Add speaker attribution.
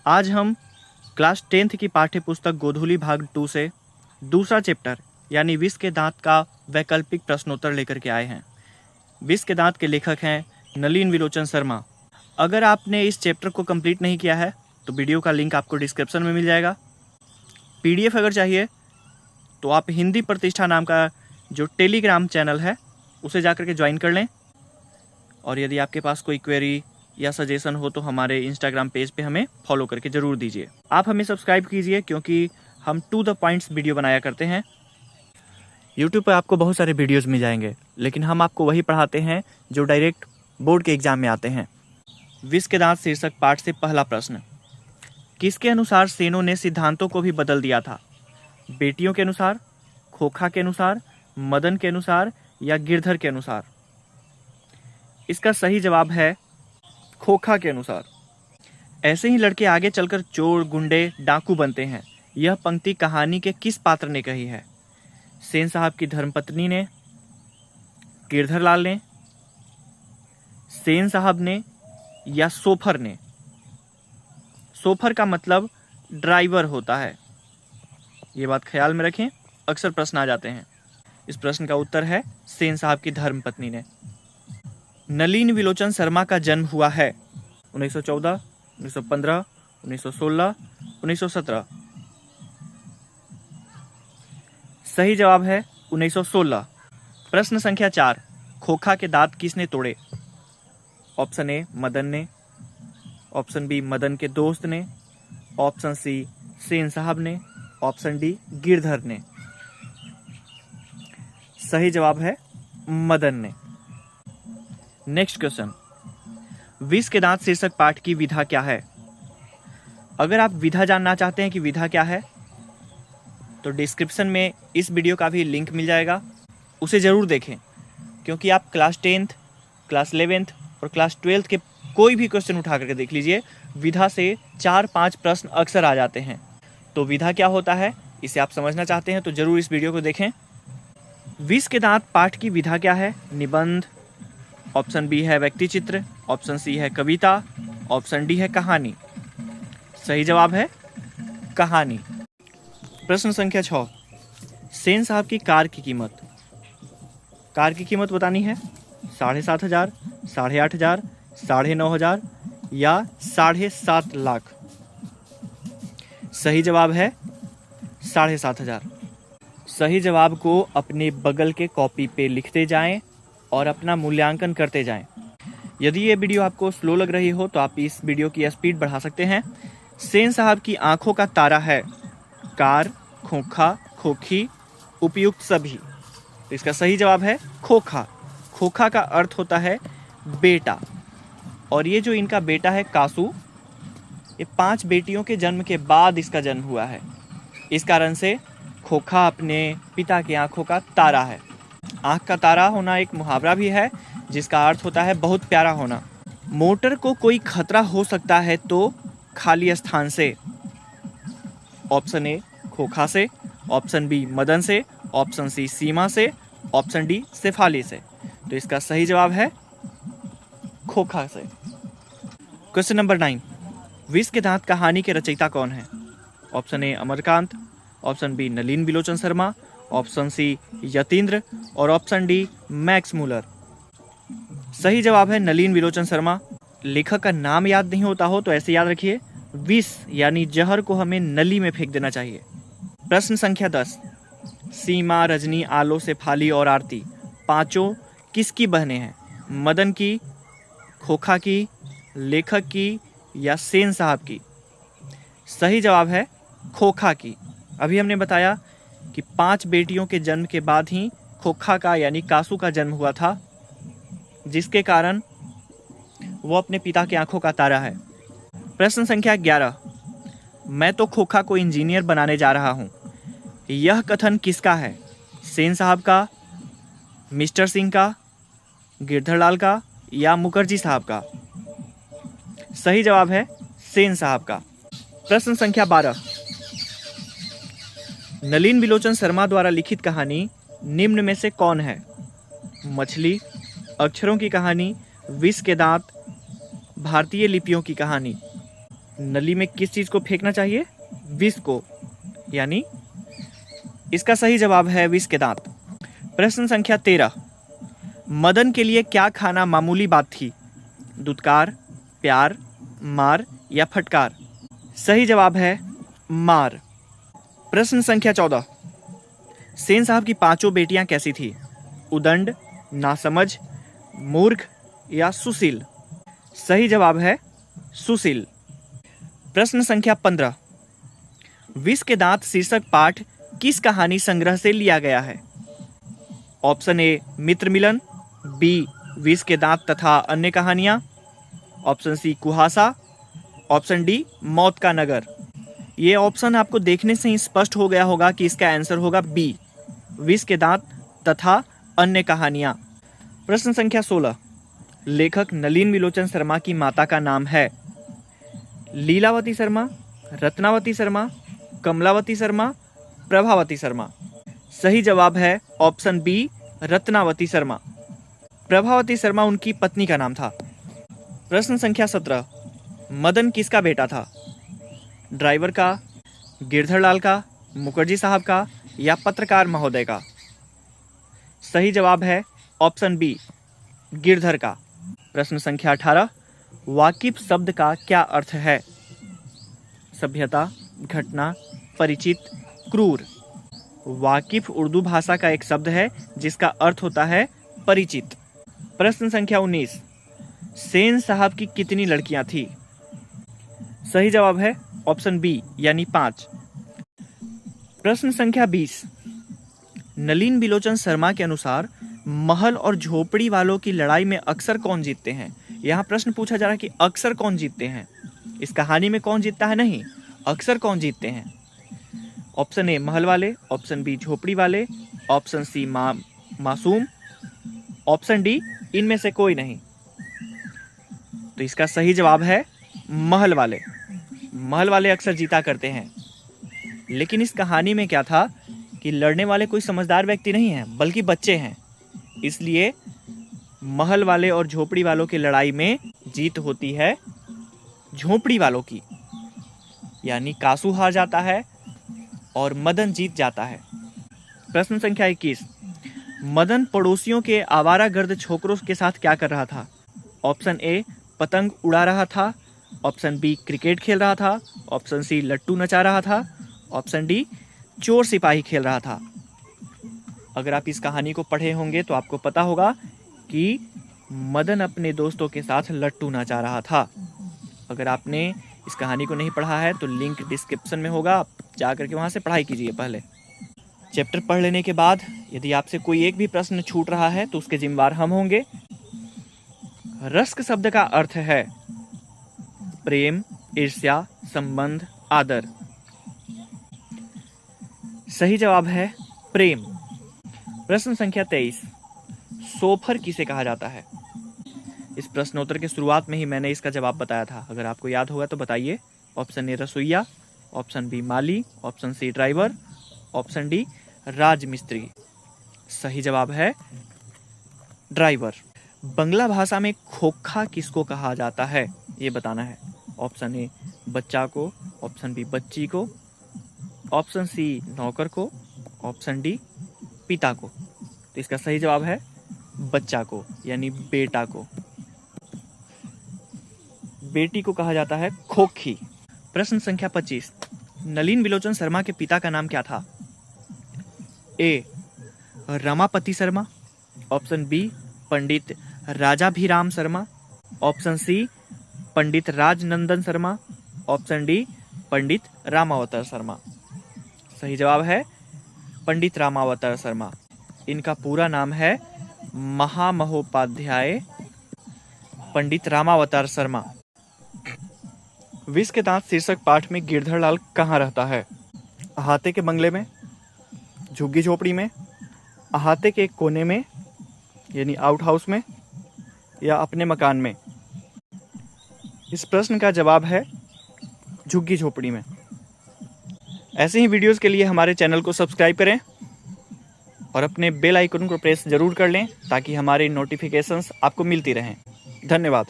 Speaker 1: आज हम class 10th की पाठ्य पुस्तक गोधूली भाग 2 से दूसरा चैप्टर यानी विष के दांत का वैकल्पिक प्रश्नोत्तर लेकर के आए हैं। विष के दांत के लेखक हैं नलिन विलोचन शर्मा। अगर आपने इस चैप्टर को कंप्लीट नहीं किया है तो वीडियो का लिंक आपको डिस्क्रिप्शन में मिल जाएगा। PDF अगर चाहिए तो आप हिंदी प्रतिष्ठा नाम का जो टेलीग्राम चैनल है उसे जाकर के ज्वाइन कर लें। और यदि आपके पास कोई क्वेरी या सजेशन हो तो हमारे इंस्टाग्राम पेज पे हमें फॉलो करके ज़रूर दीजिए। आप हमें सब्सक्राइब कीजिए क्योंकि हम टू द पॉइंट्स वीडियो बनाया करते हैं। यूट्यूब पर आपको बहुत सारे वीडियोस मिल जाएंगे, लेकिन हम आपको वही पढ़ाते हैं जो डायरेक्ट बोर्ड के एग्जाम में आते हैं। विष के दांत शीर्षक पाठ से पहला प्रश्न, किसके अनुसार सेनों ने सिद्धांतों को भी बदल दिया था? बेटियों के अनुसार, खोखा के अनुसार, मदन के अनुसार या गिरधर के अनुसार? इसका सही जवाब है खोखा के अनुसार। ऐसे ही लड़के आगे चलकर चोर, गुंडे, डाकू बनते हैं। यह पंक्ति कहानी के किस पात्र ने कही है? सेन साहब की धर्मपत्नी ने, गिरधर लाल ने, सेन साहब ने या सोफर ने? सोफर का मतलब ड्राइवर होता है, ये बात ख्याल में रखें, अक्सर प्रश्न आ जाते हैं। इस प्रश्न का उत्तर है सेन साहब की धर्मपत्नी ने। नलिन विलोचन शर्मा का जन्म हुआ है 1914, 1915, 1916, 1917। सही जवाब है 1916। प्रश्न संख्या 4, खोखा के दांत किसने तोड़े? ऑप्शन ए मदन ने, ऑप्शन बी मदन के दोस्त ने, ऑप्शन सी सेन साहब ने, ऑप्शन डी गिरधर ने। सही जवाब है मदन ने। नेक्स्ट क्वेश्चन, विष के दांत शीर्षक पाठ की विधा क्या है? अगर आप विधा जानना चाहते हैं कि विधा क्या है तो डिस्क्रिप्शन में इस वीडियो का भी लिंक मिल जाएगा, उसे ज़रूर देखें क्योंकि आप क्लास 10th, क्लास 11th और क्लास 12th के कोई भी क्वेश्चन उठा करके देख लीजिए, विधा से 4-5 प्रश्न अक्सर आ जाते हैं। तो विधा क्या होता है इसे आप समझना चाहते हैं तो ज़रूर इस वीडियो को देखें। विष के दांत पाठ की विधा क्या है? निबंध, ऑप्शन बी है व्यक्ति चित्र, ऑप्शन सी है कविता, ऑप्शन डी है कहानी। सही जवाब है कहानी। प्रश्न संख्या 6, सेन साहब की कार की कीमत बतानी है। 7,500, 8,500, 9,500 या 7.5 लाख? सही जवाब है 7,500। सही जवाब को अपने बगल के कॉपी पे लिखते जाएं और अपना मूल्यांकन करते जाएं। यदि ये वीडियो आपको स्लो लग रही हो तो आप इस वीडियो की स्पीड बढ़ा सकते हैं। सेन साहब की आंखों का तारा है कार, खोखा, खोखी, उपयुक्त सभी। तो इसका सही जवाब है खोखा। खोखा का अर्थ होता है बेटा, और ये जो इनका बेटा है कासू, ये 5 बेटियों के जन्म के बाद इसका जन्म हुआ है। इस कारण से खोखा अपने पिता की आंखों का तारा है। आंख का तारा होना एक मुहावरा भी है जिसका अर्थ होता है बहुत प्यारा होना। मोटर को कोई खतरा हो सकता है तो खाली स्थान से। ऑप्शन ए खोखा से, ऑप्शन बी मदन से, ऑप्शन सी सीमा से, ऑप्शन डी शेफाली से। तो इसका सही जवाब है खोखा से। क्वेश्चन नंबर 9, विष के दांत कहानी के रचयिता कौन है? Option A Amarkant, option B Nalin Vilochan Sharma, option C Yatindra और ऑप्शन डी मैक्स मूलर। सही जवाब है नलिन विलोचन शर्मा। लेखक का नाम याद नहीं होता हो तो ऐसे याद रखिए, विष यानी जहर को हमें नली में फेंक देना चाहिए। प्रश्न संख्या 10, सीमा, रजनी, आलो, शेफाली और आरती पांचों किसकी बहनें हैं? मदन की, खोखा की, लेखक की या सेन साहब की? सही जवाब है खोखा की। अभी हमने बताया कि 5 बेटियों के जन्म के बाद ही खोखा का यानी कासू का जन्म हुआ था, जिसके कारण वो अपने पिता की आंखों का तारा है। प्रश्न संख्या 11, मैं तो खोखा को इंजीनियर बनाने जा रहा हूँ। यह कथन किसका है? सेन साहब का, मिस्टर सिंह का, गिरधर लाल का या मुखर्जी साहब का? सही जवाब है सेन साहब का। प्रश्न संख्या 12, नलिन विलोचन शर्मा द्वारा लिखित कहानी निम्न में से कौन है? मछली, अक्षरों की कहानी, विष के दांत, भारतीय लिपियों की कहानी? नली में किस चीज को फेंकना चाहिए? विष को, यानी इसका सही जवाब है विष के दांत। प्रश्न संख्या 13, मदन के लिए क्या खाना मामूली बात थी? दुत्कार, प्यार, मार या फटकार? सही जवाब है मार। प्रश्न संख्या 14, सेन साहब की पांचों बेटियां कैसी थी? उदंड, नासमझ, मूर्ख या सुशील? सही जवाब है सुशील। प्रश्न संख्या 15, विष के दांत शीर्षक पाठ किस कहानी संग्रह से लिया गया है? ऑप्शन ए मित्र मिलन, बी विष के दांत तथा अन्य कहानियां, ऑप्शन सी कुहासा, ऑप्शन डी मौत का नगर। ये ऑप्शन आपको देखने से ही स्पष्ट हो गया होगा कि इसका आंसर होगा बी, विष के दांत तथा अन्य कहानियां। प्रश्न संख्या 16, लेखक नलिन विलोचन शर्मा की माता का नाम है? लीलावती शर्मा, रत्नावती शर्मा, कमलावती शर्मा, प्रभावती शर्मा? सही जवाब है ऑप्शन बी, रत्नावती शर्मा। प्रभावती शर्मा उनकी पत्नी का नाम था। प्रश्न संख्या 17, मदन किसका बेटा था? ड्राइवर का, गिरधर लाल का, मुखर्जी साहब का या पत्रकार महोदय का? सही जवाब है ऑप्शन बी, गिरधर का। प्रश्न संख्या 18, वाकिफ शब्द का क्या अर्थ है? सभ्यता, घटना, परिचित, क्रूर? वाकिफ उर्दू भाषा का एक शब्द है जिसका अर्थ होता है परिचित। प्रश्न संख्या 19, सेन साहब की कितनी लड़कियां थी? सही जवाब है ऑप्शन बी, यानी 5। प्रश्न संख्या 20, नलिन विलोचन शर्मा के अनुसार महल और झोपड़ी वालों की लड़ाई में अक्सर कौन जीतते हैं? यहाँ प्रश्न पूछा जा रहा है कि अक्सर कौन जीतते हैं, इस कहानी में कौन जीतता है नहीं, अक्सर कौन जीतते हैं। ऑप्शन ए महल वाले, ऑप्शन बी झोपड़ी वाले, ऑप्शन सी मासूम, ऑप्शन डी इनमें से कोई नहीं। तो इसका सही जवाब है महल वाले। महल वाले अक्सर जीता करते हैं। लेकिन इस कहानी में क्या था कि लड़ने वाले कोई समझदार व्यक्ति नहीं है बल्कि बच्चे हैं, इसलिए महल वाले और झोपड़ी वालों की लड़ाई में जीत होती है झोपड़ी वालों की, यानी कासू हार जाता है और मदन जीत जाता है। प्रश्न संख्या 21, मदन पड़ोसियों के आवारागर्द छोकरों के साथ क्या कर रहा था? ऑप्शन ए पतंग उड़ा रहा था, ऑप्शन बी क्रिकेट खेल रहा था, ऑप्शन सी लट्टू नचा रहा था, ऑप्शन डी चोर सिपाही खेल रहा था। अगर आप इस कहानी को पढ़े होंगे तो आपको पता होगा कि मदन अपने दोस्तों के साथ लट्टू नचा रहा था। अगर आपने इस कहानी को नहीं पढ़ा है तो लिंक डिस्क्रिप्शन में होगा, आप जा करके वहाँ से पढ़ाई कीजिए। पहले चैप्टर पढ़ लेने के बाद यदि आपसे कोई एक भी प्रश्न छूट रहा है तो उसके जिम्मेदार हम होंगे। रस्क शब्द का अर्थ है प्रेम, ईर्ष्या, संबंध, आदर। सही जवाब है प्रेम। प्रश्न संख्या 23, सोफर किसे कहा जाता है? इस प्रश्नोत्तर के शुरुआत में ही मैंने इसका जवाब बताया था, अगर आपको याद होगा तो बताइए। ऑप्शन ए रसोइया, ऑप्शन बी माली, option C driver, option D राजमिस्त्री। सही जवाब है ड्राइवर। बंगला भाषा में खोखा किसको कहा जाता है ये बताना है। ऑप्शन ए बच्चा को, ऑप्शन बी बच्ची को, ऑप्शन सी नौकर को, ऑप्शन डी पिता को। तो इसका सही जवाब है बच्चा को, यानी बेटा को। बेटी को कहा जाता है खोखी। प्रश्न संख्या 25, नलिन विलोचन शर्मा के पिता का नाम क्या था? ए रमापति शर्मा, ऑप्शन बी पंडित राजाभिराम शर्मा, ऑप्शन सी पंडित राजनंदन शर्मा, ऑप्शन डी पंडित रामावतार शर्मा। सही जवाब है पंडित रामावतार शर्मा। इनका पूरा नाम है महामहोपाध्याय पंडित रामावतार शर्मा। विष के दांत शीर्षक पाठ में गिरधर लाल कहाँ रहता है? अहाते के बंगले में, झुग्गी झोपड़ी में, अहाते के कोने में यानी आउट हाउस में, या अपने मकान में? इस प्रश्न का जवाब है झुग्गी झोपड़ी में। ऐसे ही वीडियोस के लिए हमारे चैनल को सब्सक्राइब करें और अपने बेल आइकन को प्रेस जरूर कर लें ताकि हमारे नोटिफिकेशंस आपको मिलती रहें। धन्यवाद।